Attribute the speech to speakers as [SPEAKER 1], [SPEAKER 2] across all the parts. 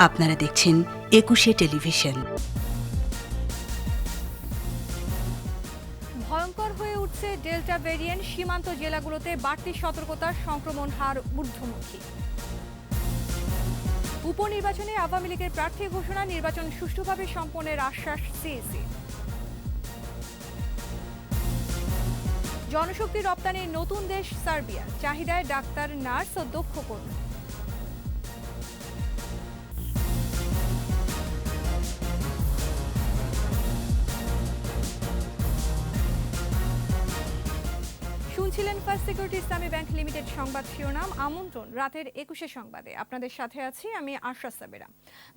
[SPEAKER 1] আপনারা দেখছেন একুশে টেলিভিশন।
[SPEAKER 2] ভয়ঙ্কর হয়ে উঠছে ডেল্টা ভেরিয়েন্ট, সীমান্ত জেলাগুলোতে বাড়তি সতর্কতার, সংক্রমণ হার ঊর্ধ্বমুখী। উপনির্বাচনে আওয়ামী লীগের প্রার্থী ঘোষণা, নির্বাচন সুষ্ঠুভাবে সম্পন্নের আশ্বাস সিইসি। জনশক্তি রপ্তানির নতুন দেশ সার্বিয়া, চাহিদায় ডাক্তার, নার্স ও দক্ষ কর্মী। শুনছিলেন ফার্স্ট সিকিউরিটি ইসলামী ব্যাংক লিমিটেড সংবাদ শিরোনাম। আমন্ত্রণ রাতের 21 সংবাদে, আপনাদের সাথে আছি আমি আশরা সাবেরা।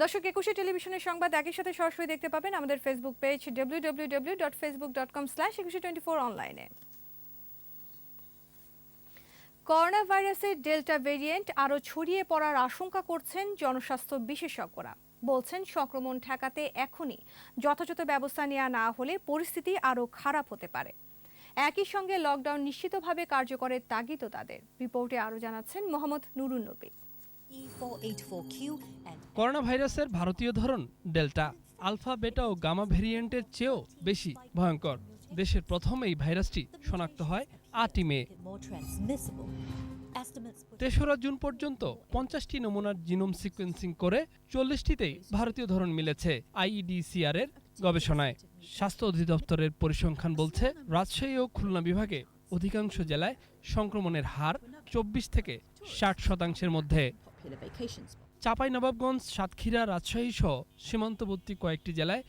[SPEAKER 2] দর্শক, 21 টেলিভিশনের সংবাদ একই সাথে সরাসরি দেখতে পাবেন আমাদের ফেসবুক পেজ www.facebook.com/2124 অনলাইনে। করোনা ভাইরাসের ডেল্টা ভেরিয়েন্ট আরও ছড়িয়ে পড়ার আশঙ্কা করছেন জনস্বাস্থ্য বিশেষজ্ঞরা। বলছেন, সংক্রমণ ঠেকাতে এখনই যথাযথ ব্যবস্থা নেওয়া না হলে পরিস্থিতি আরও খারাপ হতে পারে। একই সঙ্গে লকডাউন নিশ্চিতভাবে কার্যকরের তাগিদও তাদের। রিপোর্টে আরও জানাচ্ছেন মোহাম্মদ নুরুন নবী।
[SPEAKER 3] করোনা ভাইরাসের ভারতীয় ধরন ডেল্টা আলফা, বেটা ও গামা ভেরিয়েন্টের চেয়েও বেশি ভয়ঙ্কর। দেশের প্রথম এই ভাইরাসটি শনাক্ত হয় 8 মে। 3রা জুন পর্যন্ত 50টি নমুনার জিনোম সিকোয়েন্সিং করে 40টিতেই ভারতীয় ধরন মিলেছে আইইডিসিআর এর গবেষণায়। স্বাস্থ্য অধিদপ্তরের পরিসংখ্যান বলছে, রাজশাহী ও খুলনা বিভাগে অধিকাংশ জেলায় সংক্রমণের হার 24 থেকে 60% মধ্যে। চাঁপাইনবাবগঞ্জ, সাতক্ষীরা, রাজশাহী সহ সীমান্তবর্তী কয়েকটি জেলায়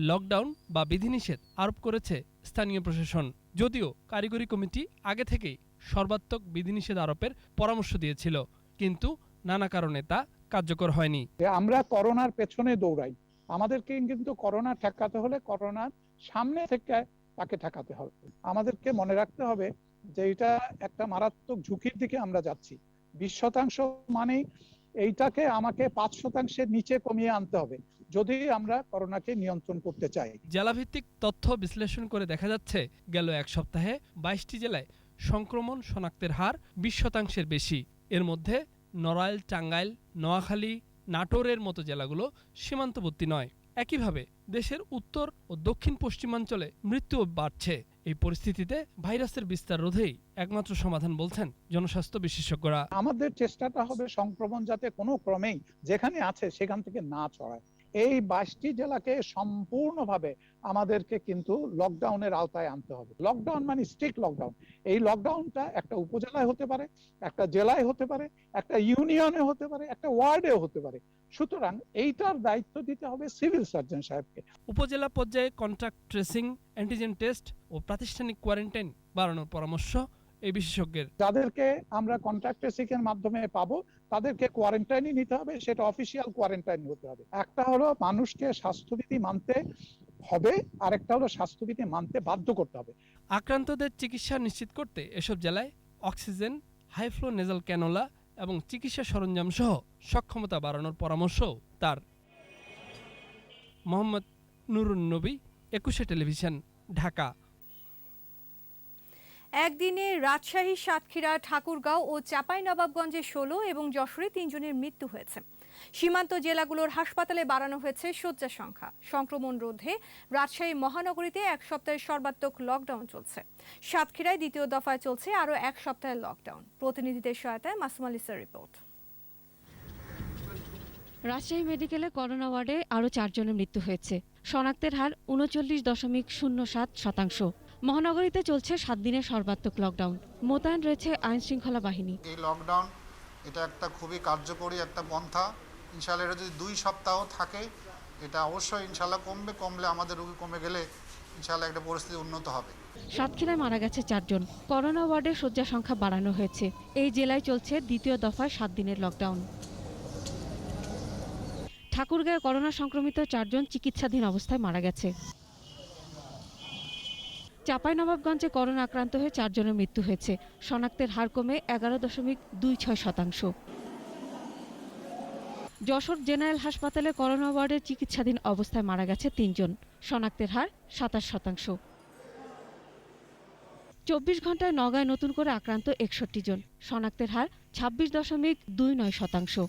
[SPEAKER 3] লকডাউন বা বিধিনিষেধ আরোপ করেছে স্থানীয় প্রশাসন। যদিও কারিগরি কমিটি আগে থেকেই সর্বাত্মক বিধিনিষেধ আরোপের পরামর্শ দিয়েছিল, কিন্তু নানা কারণে তা কার্যকর হয়নি।
[SPEAKER 4] আমরা করোনার পেছনে দৌড়াই, আমাদেরকে কিন্তু করোনা ঠেকাতে হলে করোনার সামনে থেকে তাকে ঠেকাতে হবে। আমাদেরকে মনে রাখতে হবে যে এটা একটা মারাত্মক ঝুঁকির দিকে আমরা যাচ্ছি। 20% মানে এইটাকে আমাকে 5%-এর নিচে কমিয়ে আনতে হবে যদি আমরা করোনাকে নিয়ন্ত্রণ করতে চাই।
[SPEAKER 3] জেলাভিত্তিক তথ্য বিশ্লেষণ করে দেখা যাচ্ছে, গেল এক সপ্তাহে 22টি জেলায় সংক্রমণ শনাক্তের হার 20%-এর বেশি। এর মধ্যে নড়াইল, টাঙ্গাইল, নোয়াখালী, নাটোরের মতো জেলাগুলো সীমান্তবর্তী নয়। একইভাবে দেশের উত্তর ও দক্ষিণ পশ্চিমাঞ্চলে মৃত্যুও বাড়ছে। এই পরিস্থিতিতে ভাইরাসের বিস্তার রোধেই একমাত্র সমাধান বলছেন জনস্বাস্থ্য বিশেষজ্ঞরা।
[SPEAKER 4] আমাদের চেষ্টাটা হবে সংক্রমণ যাতে কোনো ক্রমেই যেখানে আছে সেখান থেকে না ছড়ায়। এই 22টি জেলাকে সম্পূর্ণভাবে আমাদেরকে কিন্তু লকডাউনের আওতায় আনতে হবে। লকডাউন মানে স্ট্রিক্ট লকডাউন। এই লকডাউনটা একটা উপজেলায় হতে পারে, একটা জেলায় হতে পারে, একটা ইউনিয়নে হতে পারে, একটা ওয়ার্ডেও হতে পারে। সুতরাং এইটার দায়িত্ব দিতে হবে সিভিল সার্জন সাহেবকে।
[SPEAKER 3] উপজেলা পর্যায়ে কন্ট্যাক্ট ট্রেসিং, অ্যান্টিজেন টেস্ট ও প্রাতিষ্ঠানিক কোয়ারেন্টাইন বাড়ানোর পরামর্শ এই বিশেষজ্ঞের।
[SPEAKER 4] যাদেরকে আমরা কন্ট্যাক্ট ট্রেসিং এর মাধ্যমে পাবো তাদেরকে কোয়ারেন্টাইনই নিতে হবে, সেটা অফিসিয়াল কোয়ারেন্টাইন হতে হবে। একটা হলো মানুষকে স্বাস্থ্যবিধি মানতে হবে, আরেকটা হলো স্বাস্থ্যবিধি মানতে বাধ্য করতে হবে।
[SPEAKER 3] আক্রান্তদের চিকিৎসা নিশ্চিত করতে এসব জেলায় অক্সিজেন, হাইফ্লো নেজাল ক্যানোলা এবং চিকিৎসা সরঞ্জাম সহ সক্ষমতা বাড়ানোর পরামর্শও তার। মোহাম্মদ নুরুন নবী, 21 টেলিভিশন, ঢাকা।
[SPEAKER 2] একদিনে রাজশাহী, সাতক্ষীরা, ঠাকুরগাঁও ও চাঁপাইনবাবগঞ্জে 16 এবং যশোরে 3 জনের মৃত্যু হয়েছে। সীমান্ত জেলাগুলোর হাসপাতালে বাড়ানো হয়েছে শয্যা সংখ্যা। সংক্রমণ রোধে রাজশাহী মহানগরীতে এক সপ্তাহের সর্বাত্মক লকডাউন চলছে। সাতক্ষীরায় দ্বিতীয় দফায় চলছে আরও এক সপ্তাহের লকডাউন। প্রতিনিধিদের সহায়তায় মাসুম আলিসার রিপোর্ট।
[SPEAKER 5] রাজশাহী মেডিকেলে করোনা ওয়ার্ডে আরও 4 জনের মৃত্যু হয়েছে। শনাক্তের হার 39.07%। মহানগরীতে চলছে 7 দিনের সর্বাত্মক লকডাউন। মোতায়েন রয়েছে আইন শৃঙ্খলা বাহিনী।
[SPEAKER 6] এই লকডাউন এটা একটা খুবই কার্যকরী একটা পন্থা। ইনশাআল্লাহ এটা যদি 2 সপ্তাহ থাকে, এটা অবশ্যই ইনশাআল্লাহ কমলে আমাদের রোগী কমে গেলে ইনশাআল্লাহ একটা পরিস্থিতি উন্নত হবে।
[SPEAKER 5] সাতক্ষীরায় মারা গেছে 4 জন। করোনা ওয়ার্ডে শয্যা সংখ্যা বাড়ানো হয়েছে। এই জেলায় চলছে দ্বিতীয় দফায় 7 দিনের লকডাউন। ঠাকুরগাঁয়ে করোনা সংক্রমিত 4 জন চিকিৎসাধীন অবস্থায় মারা গেছে। চাঁপাইনবাবগঞ্জে করোনা আক্রান্ত হয়ে 4 জনের মৃত্যু হয়েছে। শনাক্তের হার কমে 11.26%। যশোর জেনারেল হাসপাতালে করোনা ওয়ার্ডের চিকিৎসাধীন অবস্থায় মারা গেছে 3 জন। শনাক্তের হার 27%। 24 ঘন্টায় নওগাঁয় নতুন করে আক্রান্ত 61 জন। শনাক্তের হার 26.29%।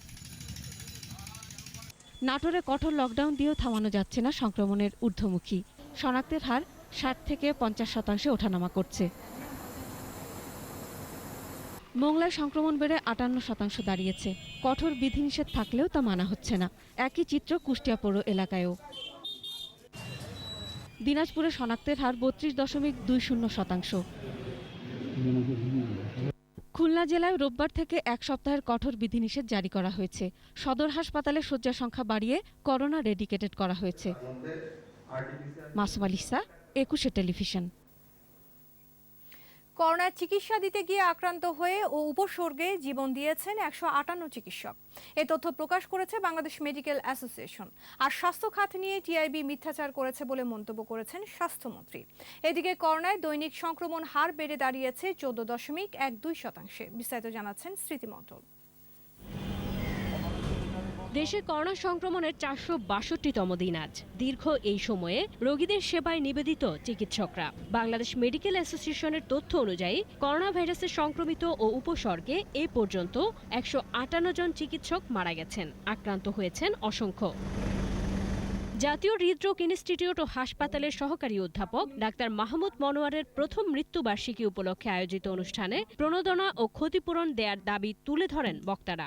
[SPEAKER 5] নাটোরে কঠোর লকডাউন দিয়েও থামানো যাচ্ছে না সংক্রমণের ঊর্ধ্বমুখী। শনাক্তের হার 60 থেকে 50% ওঠানামা করছে। মোংলায় সংক্রমণ বেড়ে 58% দাঁড়িয়েছে। কঠোর বিধিনিষেধ থাকলেও তা মানা হচ্ছে না। একই চিত্র কুষ্টিয়া পৌর এলাকায়ও। দিনাজপুরে শনাক্তের হার 32.20%। খুলনা জেলায় রোববার থেকে এক সপ্তাহের কঠোর বিধিনিষেধ জারি করা হয়েছে। সদর হাসপাতালে শয্যা সংখ্যা বাড়িয়ে করোনা ডেডিকেটেড করা হয়েছে। মাসুম আলিসা, 21 টেলিভিশন।
[SPEAKER 2] করোনার চিকিৎসা দিতে গিয়ে আক্রান্ত হয়ে ও উপসর্গে জীবন দিয়েছেন 158 চিকিৎসক। এ তথ্য প্রকাশ করেছে বাংলাদেশ মেডিকেল অ্যাসোসিয়েশন। আর স্বাস্থ্য খাত নিয়ে টিআইবি মিথ্যাচার করেছে বলে মন্তব্য করেছেন স্বাস্থ্যমন্ত্রী। এদিকে করোনায় দৈনিক সংক্রমণ হার বেড়ে দাঁড়িয়েছে 14.12%। বিস্তারিত জানাচ্ছেন স্মৃতি মণ্ডল।
[SPEAKER 7] দেশে করোনা সংক্রমণের 462তম দিন আজ। দীর্ঘ এই সময়ে রোগীদের সেবায় নিবেদিত চিকিৎসকরা। বাংলাদেশ মেডিকেল অ্যাসোসিয়েশনের তথ্য অনুযায়ী করোনা ভাইরাসে সংক্রমিত ও উপসর্গে এ পর্যন্ত 158 জন চিকিৎসক মারা গেছেন, আক্রান্ত হয়েছেন অসংখ্য। জাতীয় হৃদরোগ ইনস্টিটিউট ও হাসপাতালের সহকারী অধ্যাপক ডাক্তার মাহমুদ মনোয়ারের প্রথম মৃত্যুবার্ষিকী উপলক্ষে আয়োজিত অনুষ্ঠানে প্রণোদনা ও ক্ষতিপূরণ দেয়ার দাবি তুলে ধরেন বক্তারা।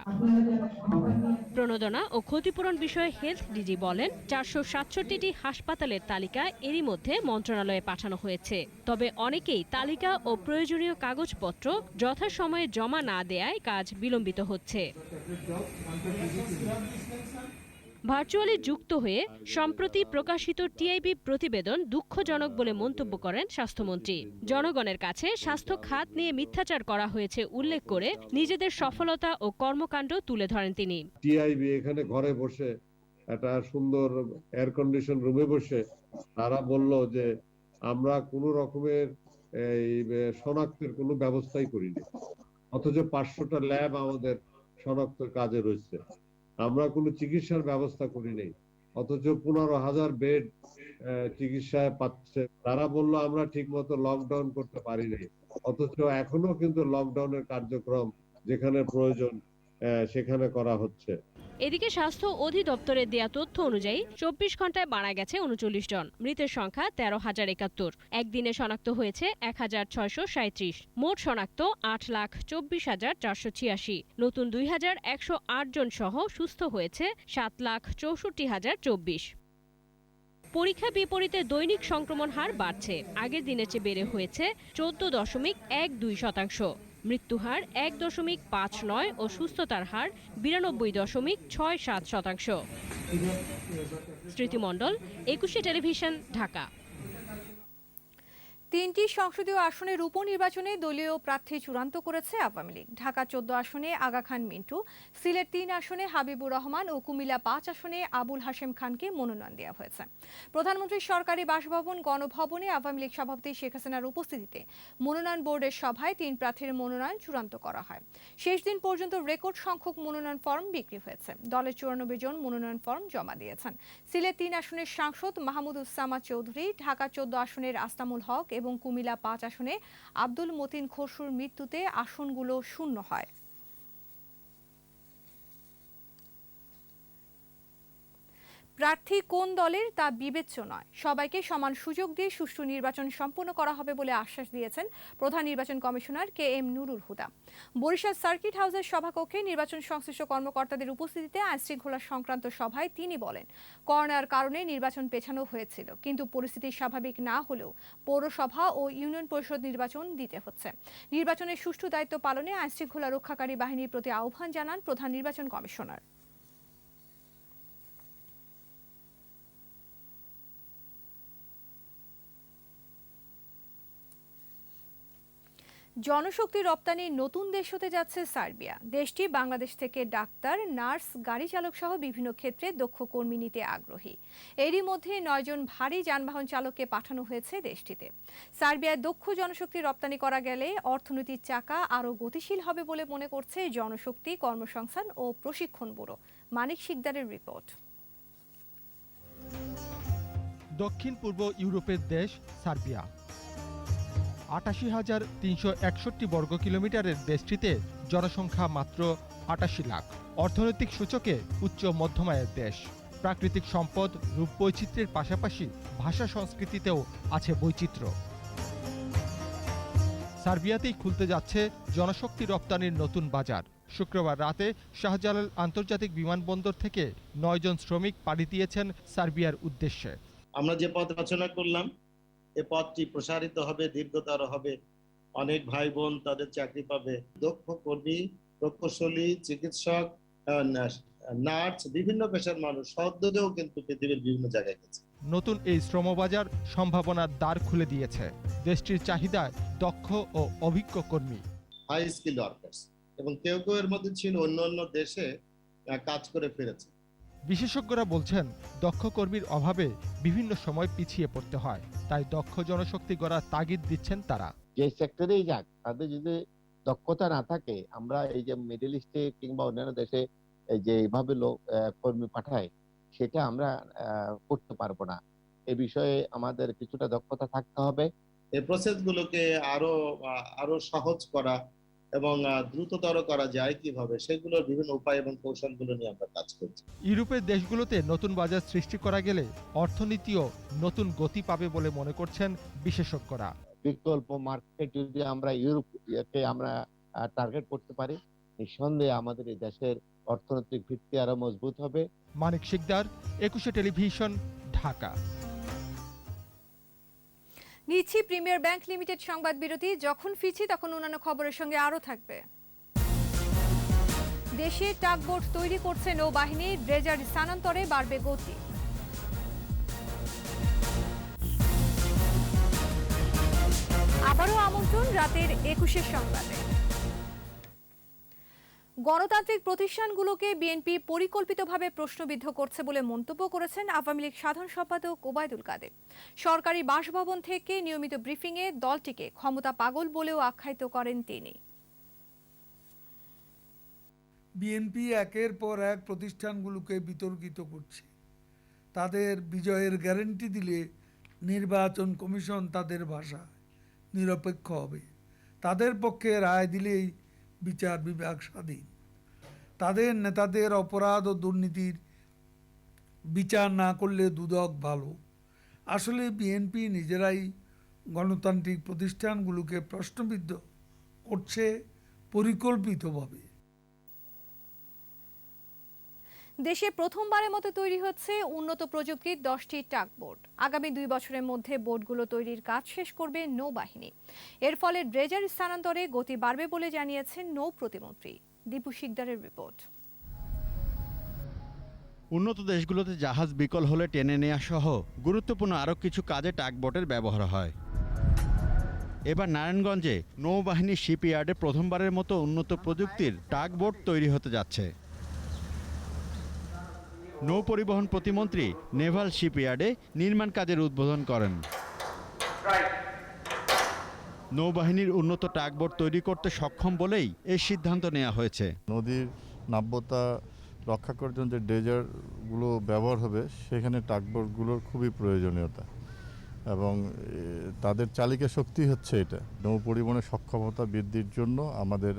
[SPEAKER 7] প্রণোদনা ও ক্ষতিপূরণ বিষয়ে হেলথ ডিজি বলেন, 467টি হাসপাতালের তালিকা এরই মধ্যে মন্ত্রণালয়ে পাঠানো হয়েছে। তবে অনেকেই তালিকা ও প্রয়োজনীয় কাগজপত্র যথাসময়ে জমা না দেয়ায় কাজ বিলম্বিত হচ্ছে। ভার্চুয়ালি যুক্ত হয়ে সম্প্রতি প্রকাশিত টিআইবি প্রতিবেদন দুঃখজনক বলে মন্তব্য করেন স্বাস্থ্যমন্ত্রী। জনগণের কাছে স্বাস্থ্য খাত নিয়ে মিথ্যাচার করা হয়েছে উল্লেখ করে নিজেদের সফলতা ও কর্মকাণ্ড তুলে ধরেন তিনি।
[SPEAKER 8] টিআইবি এখানে ঘরে বসে একটা সুন্দর এয়ার কন্ডিশন রুমে বসে তারা বলল যে আমরা কোনো রকমের এই শনাক্তের কোনো ব্যবস্থাই করিনি, অথচ 500টা ল্যাব আমাদের শনাক্তের কাজে রয়েছে। আমরা কোনো চিকিৎসার ব্যবস্থা করি নাই, অথচ 15,000 বেড চিকিৎসায় পাচ্ছে। তারা বললো আমরা ঠিক মতো লকডাউন করতে পারি নাই, অথচ এখনো কিন্তু লকডাউনের কার্যক্রম যেখানে প্রয়োজন সেখানে করা হচ্ছে।
[SPEAKER 7] এদিকে স্বাস্থ্য অধিদপ্তরের দেয়া তথ্য অনুযায়ী 24 ঘন্টায় মারা গেছে 39 জন। মৃতের সংখ্যা 13,071। একদিনে শনাক্ত হয়েছে 1,637। মোট শনাক্ত 8,24,486। নতুন 2,108 জন সহ সুস্থ হয়েছে 7,64,024। পরীক্ষা বিপরীতে দৈনিক সংক্রমণ হার বাড়ছে। আগের দিনের চেয়ে বেড়ে হয়েছে 14.12%। মৃত্যুহার 1.59 ও সুস্থতার হার 92.67%। স্মৃতি মণ্ডল, 21 টেলিভিশন, ঢাকা।
[SPEAKER 2] 3টি সংসদীয় আসনের উপনির্বাচনে দলীয় প্রার্থী চূড়ান্ত করেছে আওয়ামী লীগ। ঢাকা 14 আসনে আগা খান মিন্টু, সিলেট 3 আসনে হাবিবুর রহমান ও কুমিল্লা 5 আসনে আবুল হাশেম খানকে মনোনয়ন দেওয়া হয়েছে। প্রধানমন্ত্রীর সরকারি বাসভবন গণভবনে আওয়ামী লীগ সভাপতি শেখ হাসিনার উপস্থিতিতে মনোনয়ন বোর্ডের সভায় 3 প্রার্থীর মনোনয়ন চূড়ান্ত করা হয়। শেষ দিন পর্যন্ত রেকর্ড সংখ্যক মনোনয়ন ফর্ম বিক্রি হয়েছে। দলের 94 জন মনোনয়ন ফর্ম জমা দিয়েছেন। সিলেট 3 আসনের সাংসদ মাহমুদুজ্জামান চৌধুরী, ঢাকা 14 আসনের আস্তামুল হক এবং কুমিল্লা 5 আসনে আব্দুল মতিন খসরুর মৃত্যুতে আসনগুলো শূন্য হয়। প্রার্থী কোন দলের তা বিবেচ্য নয়, সবাইকে সমান সুযোগ দিয়ে সুষ্ঠু নির্বাচন সম্পন্ন করা হবে বলে আশ্বাস দিয়েছেন প্রধান নির্বাচন commissioner KM Nurul Huda. Barishal circuit হাউসের সভাকক্ষে নির্বাচন সংশ্লিষ্ট কর্মকর্তাদের উপস্থিতিতে আইনশৃঙ্খলা সংক্রান্ত সভায় তিনি বলেন, করোনার কারণে নির্বাচন পেছানো হয়েছিল, কিন্তু পরিস্থিতি স্বাভাবিক না হলেও পৌরসভা ও ইউনিয়ন পরিষদ নির্বাচন দিতে হচ্ছে। নির্বাচনের সুষ্ঠু দায়িত্ব পালনে আইনশৃঙ্খলা রক্ষাকারী বাহিনীর প্রতি আহ্বান জানান প্রধান নির্বাচন কমিশনার। জনশক্তি রপ্তানি নতুন দেশ হতে যাচ্ছে সার্বিয়া। দেশটি বাংলাদেশ থেকে ডাক্তার, নার্স, গাড়ি চালক সহ বিভিন্ন ক্ষেত্রে দক্ষ কর্মী নিতে আগ্রহী। এরই মধ্যে 9 জন ভারী যানবাহন চালককে পাঠানো হয়েছে দেশটিতে। সার্বিয়ায় দক্ষ জনশক্তি রপ্তানি করা গেলে অর্থনীতির চাকা আরও গতিশীল হবে বলে মনে করছে জনশক্তি, কর্মসংস্থান ও প্রশিক্ষণ ব্যুরো। মানিক শিকদারের রিপোর্ট।
[SPEAKER 9] দক্ষিণ পূর্ব ইউরোপের দেশ সার্বিয়া। 88,361 বর্গ কিলোমিটারের দেশটিতে জনসংখ্যা মাত্র 88 লাখ। অর্থনৈতিক সূচকে উচ্চ মধ্যমায়ের দেশ। প্রাকৃতিক সম্পদ, রূপবৈচিত্র্যের পাশাপাশি ভাষা সংস্কৃতিতেও আছে বৈচিত্র্য। সার্বিয়াতেই খুলতে যাচ্ছে জনশক্তি রপ্তানির নতুন বাজার। শুক্রবার রাতে শাহজালাল আন্তর্জাতিক বিমানবন্দর থেকে 9 জন শ্রমিক পাড়ি দিয়েছেন সার্বিয়ার উদ্দেশ্যে।
[SPEAKER 10] আমরা যে পথ রচনা করলাম, এ পথটি প্রসারিত হবে, দীর্ঘতর হবে। অনেক ভাই বোন তাদের চাকরি পাবে। দক্ষ কর্মী, প্রকৌশলী, চিকিৎসক, নার্স, বিভিন্ন পেশার মানুষ সদ্যদেও কিন্তু পৃথিবীর বিভিন্ন জায়গায় গেছে।
[SPEAKER 9] নতুন এই শ্রমবাজার সম্ভাবনার দ্বার খুলে দিয়েছে। দেশটির চাহিদায় দক্ষ ও অভিজ্ঞ কর্মী,
[SPEAKER 10] হাই স্কিল ওয়ার্কার্স, এবং কেউ কেউ এর মধ্যে ছিল অন্য অন্য দেশে কাজ করে ফিরেছে।
[SPEAKER 9] বিশেষজ্ঞরা বলছেন দক্ষ কর্মীর অভাবে বিভিন্ন সময় পিছিয়ে পড়তে হয়, তাই দক্ষ জনশক্তি গড়ার তাগিদ দিচ্ছেন তারা।
[SPEAKER 11] যে সেক্টরেই যাক, তাদের যদি দক্ষতা না থাকে, আমরা এই যে মিডল ইস্টে কিংবা অন্যান্য দেশে যে এইভাবে লোক কর্মী পাঠায়, সেটা আমরা করতে পারবো না। এ বিষয়ে আমাদের কিছুটা দক্ষতা থাকতে হবে।
[SPEAKER 10] এই প্রসেসগুলোকে আরো সহজ করা এবং দ্রুততর করা যায় কিভাবে, সেগুলোর বিভিন্ন উপায় এবং কৌশলগুলো নিয়ে আমরা কাজ করছি।
[SPEAKER 9] ইউরোপের দেশগুলোতে নতুন বাজার সৃষ্টি করা গেলে অর্থনীতিও নতুন গতি পাবে বলে মনে করছেন বিশেষজ্ঞরা।
[SPEAKER 11] বিকল্প মার্কেট যদি আমরা ইউরোপকে আমরা টার্গেট করতে পারি, নিঃসন্দেহে আমাদের এই দেশের অর্থনৈতিক ভিত্তি আরো মজবুত হবে।
[SPEAKER 9] মানিক শিকদার, 21 টেলিভিশন, ঢাকা।
[SPEAKER 2] নিচ্ছি প্রিমিয়ার ব্যাংক লিমিটেড সংবাদ বিরতি। যখন ফিরছি তখন অন্যান্য খবরের সঙ্গে আরও থাকবে। দেশে টাগবোট তৈরি করছে নৌবাহিনী, ড্রেজার স্থানান্তরে বাড়বে গতি। আবারও আমন্ত্রণ রাতের 21 সংবাদে। গণতান্ত্রিক প্রতিষ্ঠানগুলোকে বিএনপি পরিকল্পিতভাবে প্রশ্নবিদ্ধ করছে বলে মন্তব্য করেছেন আওয়ামী লীগ সাধারণ সম্পাদক ওবায়দুল কাদের। সরকারি বাসভবন থেকে নিয়মিত ব্রিফিংয়ে দলটিকে ক্ষমতা পাগল বলেও আখ্যায়িত করেন তিনি।
[SPEAKER 12] বিএনপি একের পর এক প্রতিষ্ঠানগুলোকে বিতর্কিত করছে। তাদের বিজয়ের গ্যারান্টি দিলে নির্বাচন কমিশন তাদের ভাষায় নিরপেক্ষ হবে, তাদের পক্ষে রায় দিলেই বিচার বিভাগ স্বাধীন, তাদের নেতাদের অপরাধ ও দুর্নীতির বিচার না করলে দুদক ভালো। আসলে বিএনপি নিজেরাই গণতান্ত্রিক প্রতিষ্ঠানগুলোকে প্রশ্নবিদ্ধ করছে পরিকল্পিতভাবে।
[SPEAKER 2] দেশে প্রথমবারের মতো তৈরি হচ্ছে উন্নত প্রযুক্তির 10টি টাগবোট। আগামী 2 বছরের মধ্যে বোটগুলো তৈরির কাজ শেষ করবে নৌবাহিনী। এর ফলে ড্রেজার স্থানান্তরে গতি বাড়বে বলে জানিয়েছেন নৌ প্রতিমন্ত্রী। দীপু শিকদারের রিপোর্ট।
[SPEAKER 13] উন্নত দেশগুলোতে জাহাজ বিকল হলে টেনে নেওয়া সহ গুরুত্বপূর্ণ আরও কিছু কাজে টাগবোটের ব্যবহার হয়। এবার নারায়ণগঞ্জে নৌবাহিনী শিপইয়ার্ডে প্রথমবারের মতো উন্নত প্রযুক্তির টাগবোট তৈরি হতে যাচ্ছে। নৌ পরিবহন প্রতিমন্ত্রী নেভাল শিপইয়ার্ডে নির্মাণ কাজের উদ্বোধন করেন। নৌবাহিনীর উন্নত টাগবোট তৈরি করতে সক্ষম বলেই এই সিদ্ধান্ত নেওয়া হয়েছে।
[SPEAKER 14] নদীর নাব্যতা রক্ষা করার জন্য যে ড্রেজারগুলো ব্যবহার হবে, সেখানে টাগবোটগুলোর খুবই প্রয়োজনীয়তা এবং তাদের চালিকা শক্তি হচ্ছে এটা। নৌ পরিবহনের সক্ষমতা বৃদ্ধির জন্য আমাদের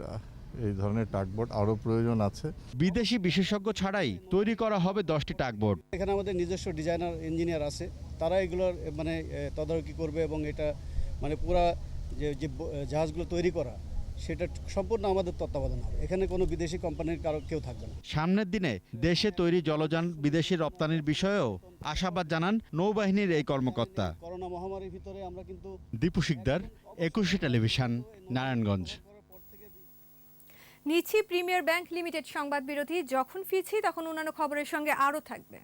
[SPEAKER 14] এই ধরনের টাগবোট আরও প্রয়োজন আছে।
[SPEAKER 13] বিদেশি বিশেষজ্ঞ ছাড়াই তৈরি করা হবে 10টি টাগবোট।
[SPEAKER 15] এখানে আমাদের নিজস্ব ডিজাইনার ইঞ্জিনিয়ার আছে, তারা এগুলোর তদারকি করবে এবং এটা পুরা যে জাহাজগুলো তৈরি করা সেটা সম্পূর্ণ আমাদের তত্ত্বাবধান হবে। এখানে কোনো বিদেশি কোম্পানির কেউ থাকবে না।
[SPEAKER 13] সামনের দিনে দেশে তৈরি জলযান বিদেশি রপ্তানির বিষয়েও আশাবাদ জানান নৌবাহিনীর এই কর্মকর্তা।
[SPEAKER 15] করোনা মহামারীর ভিতরে আমরা কিন্তু।
[SPEAKER 13] দীপু শিকদার, 21 টেলিভিশন, নারায়ণগঞ্জ।
[SPEAKER 2] নিচ্ছি প্রিমিয়ার ব্যাংক লিমিটেড সংবাদ বিরতি। যখন ফিরছি তখন অন্যান্য খবরের সঙ্গে আরও থাকবে।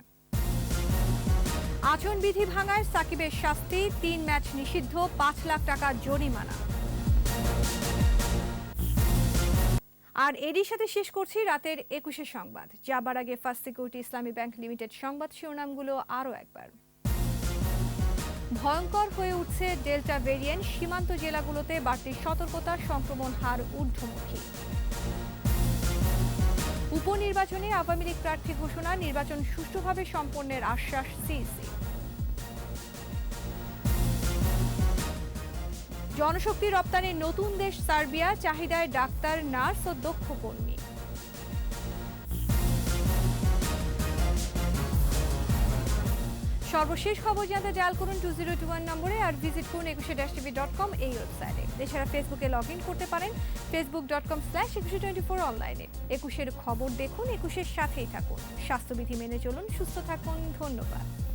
[SPEAKER 2] আচরণবিধি ভাঙায় সাকিবের শাস্তি, 3 ম্যাচ নিষিদ্ধ, 5 লাখ টাকা জরিমানা। আর এরই সাথে শেষ করছি রাতের 21 সংবাদ। যাবার আগে ফার্স্ট সিকিউরিটি ইসলামী ব্যাংক লিমিটেড সংবাদ শিরোনামগুলো আরও একবার। ভয়ঙ্কর হয়ে উঠছে ডেল্টা ভেরিয়েন্ট, সীমান্ত জেলাগুলোতে বাড়তি সতর্কতা, সংক্রমণ হার ঊর্ধ্বমুখী। উপনির্বাচনে আওয়ামী লীগ প্রার্থী ঘোষণা, নির্বাচন সুষ্ঠুভাবে সম্পন্নের আশ্বাস সিইসি। জনশক্তি রপ্তানির নতুন দেশ সার্বিয়া, চাহিদায় ডাক্তার, নার্স ও দক্ষ কর্মী। সর্বশেষ খবর জানতে ডায়াল করুন 2021 নম্বরে আর ভিজিট করুন ekushe-tv.com এই ওয়েবসাইটে। এছাড়া ফেসবুকে লগ ইন করতে পারেন facebook.com/ekushe24 অনলাইনে। একুশের খবর দেখুন, একুশের সাথেই থাকুন। স্বাস্থ্যবিধি মেনে চলুন, সুস্থ থাকুন। ধন্যবাদ।